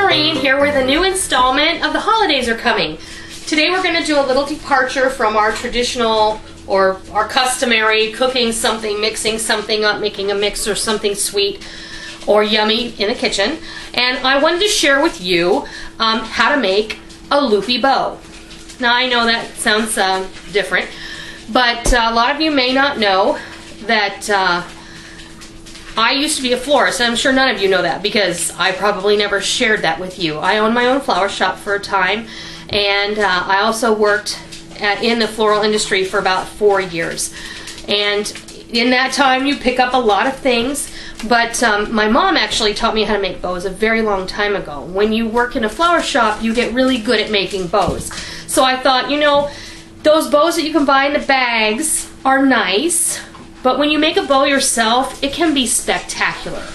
Noreen here with a new installment of The Holidays Are Coming. Today we're going to do a little departure from our traditional or our customary cooking something, mixing something up, making a mix or something sweet or yummy in the kitchen. And I wanted to share with you how to make a loopy bow. Now I know that sounds different, but a lot of you may not know that I used to be a florist, and I'm sure none of you know that because I probably never shared that with you. I owned my own flower shop for a time, and I also worked in the floral industry for about 4 years. And in that time, you pick up a lot of things, but my mom actually taught me how to make bows a very long time ago. When you work in a flower shop, you get really good at making bows. So I thought, you know, those bows that you can buy in the bags are nice, but when you make a bow yourself, it can be spectacular.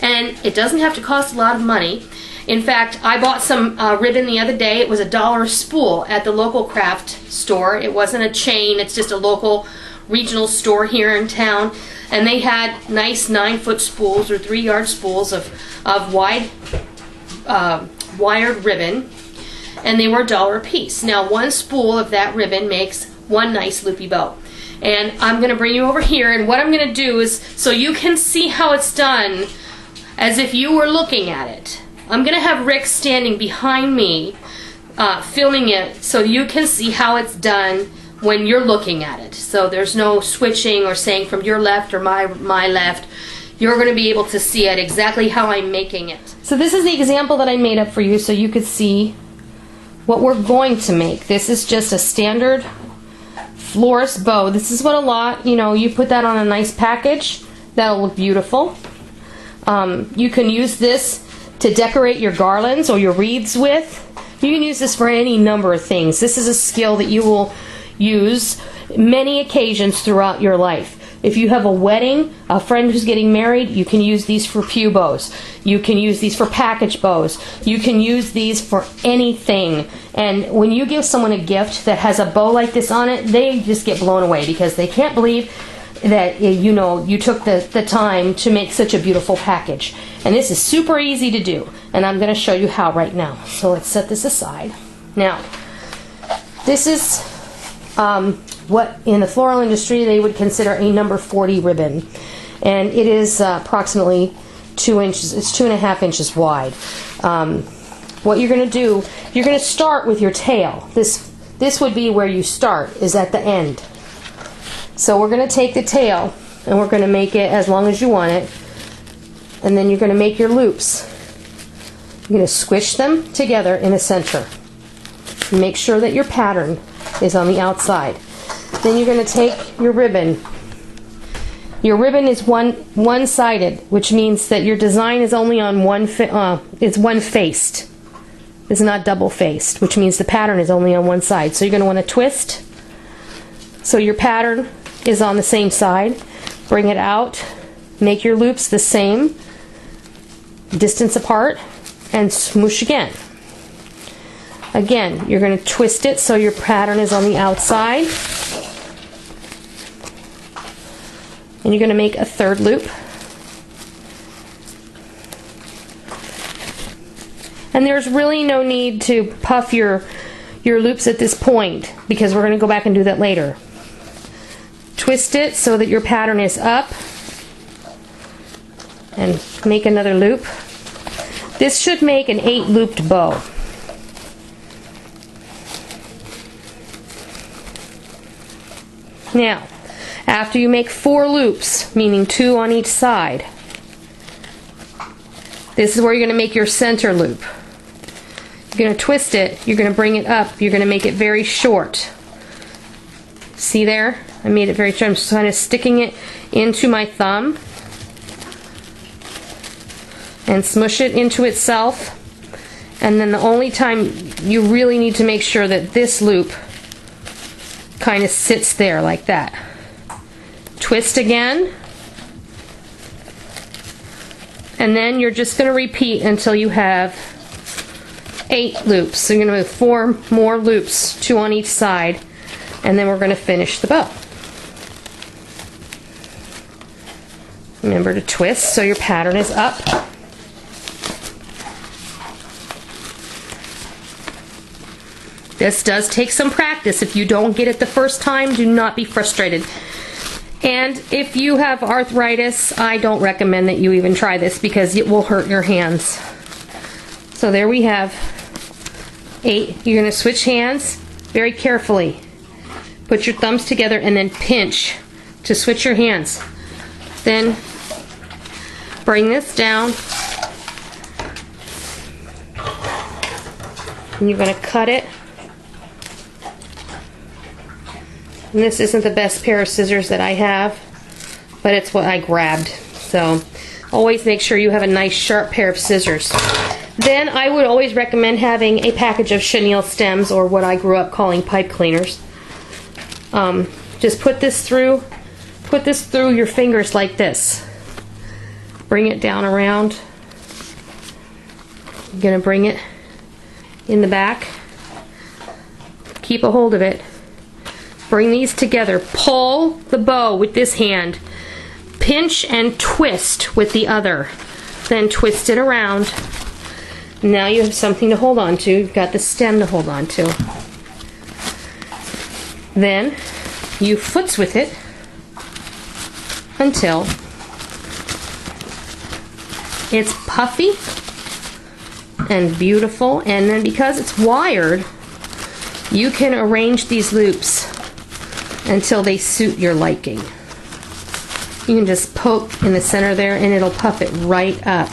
And it doesn't have to cost a lot of money. In fact, I bought some ribbon the other day. It was $1 a spool at the local craft store. It wasn't a chain, it's just a local regional store here in town. And they had nice 9-foot spools or 3-yard spools of wide wired ribbon. And they were $1 a piece. Now, one spool of that ribbon makes one nice loopy bow. And I'm going to bring you over here, and what I'm going to do is, so you can see how it's done as if you were looking at it. I'm going to have Rick standing behind me filming it so you can see how it's done when you're looking at it. So there's no switching or saying from your left or my left. You're going to be able to see it exactly how I'm making it. So this is the example that I made up for you so you could see what we're going to make. This is just a standard florist bow. This is what a lot, you know, you put that on a nice package, that'll look beautiful. You can use this to decorate your garlands or your wreaths with. You can use this for any number of things. This is a skill that you will use many occasions throughout your life. If you have a wedding, a friend who's getting married, you can use these for pew bows. You can use these for package bows. You can use these for anything. And when you give someone a gift that has a bow like this on it, they just get blown away because they can't believe that, you know, you took the time to make such a beautiful package. And this is super easy to do. And I'm going to show you how right now. So let's set this aside. Now, this is what in the floral industry they would consider a number 40 ribbon, and it is approximately 2 inches. It's 2.5 inches wide. What you're going to do, you're going to start with your tail. This would be where you start, is at the end. So we're going to take the tail and we're going to make it as long as you want it, and then you're going to make your loops. You're going to squish them together in the center. Make sure that your pattern is on the outside. Then you're going to take your ribbon. Your ribbon is one-sided, which means that your design is only on it's one-faced. It's not double-faced, which means the pattern is only on one side. So you're going to want to twist so your pattern is on the same side. Bring it out. Make your loops the same distance apart and smoosh again. Again, you're going to twist it so your pattern is on the outside. And you're going to make a third loop. And there's really no need to puff your loops at this point because we're going to go back and do that later. Twist it so that your pattern is up. And make another loop. This should make an 8-looped bow. Now, after you make 4 loops, meaning 2 on each side, this is where you're going to make your center loop. You're going to twist it, you're going to bring it up, you're going to make it very short. See there? I made it very short. I'm just kind of sticking it into my thumb and smush it into itself. And then the only time you really need to make sure that this loop kind of sits there like that. Twist again, and then you're just going to repeat until you have 8 loops. So you're going to move 4 more loops, 2 on each side, and then we're going to finish the bow. Remember to twist so your pattern is up. This does take some practice. If you don't get it the first time, do not be frustrated. And if you have arthritis, I don't recommend that you even try this because it will hurt your hands. So there we have 8. You're going to switch hands very carefully. Put your thumbs together and then pinch to switch your hands. Then bring this down. And you're going to cut it. And this isn't the best pair of scissors that I have, but it's what I grabbed. So always make sure you have a nice sharp pair of scissors. Then I would always recommend having a package of chenille stems, or what I grew up calling pipe cleaners. Just put this through your fingers like this. Bring it down around. You're going to bring it in the back. Keep a hold of it. Bring these together. Pull the bow with this hand. Pinch and twist with the other. Then twist it around. Now you have something to hold on to. You've got the stem to hold on to. Then you foots with it until it's puffy and beautiful. And then because it's wired, you can arrange these loops until they suit your liking. You can just poke in the center there and it'll puff it right up.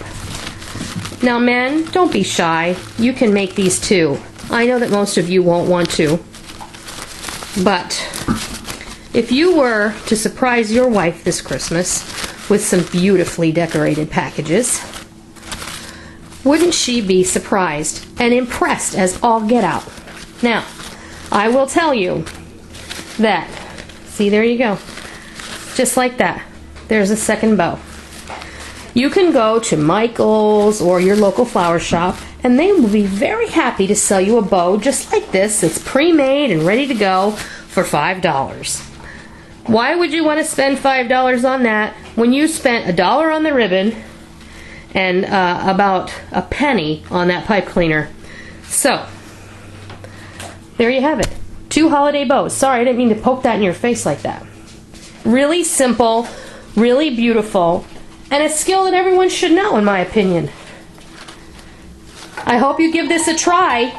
Now men, don't be shy. You can make these too. I know that most of you won't want to, but if you were to surprise your wife this Christmas with some beautifully decorated packages, wouldn't she be surprised and impressed as all get out? Now, I will tell you that, see, there you go. Just like that. There's a second bow. You can go to Michael's or your local flower shop and they will be very happy to sell you a bow just like this. It's pre-made and ready to go for $5. Why would you want to spend $5 on that when you spent $1 on the ribbon and about a penny on that pipe cleaner? So, there you have it. 2 holiday bows. Sorry, I didn't mean to poke that in your face like that. Really simple, really beautiful, and a skill that everyone should know, in my opinion. I hope you give this a try.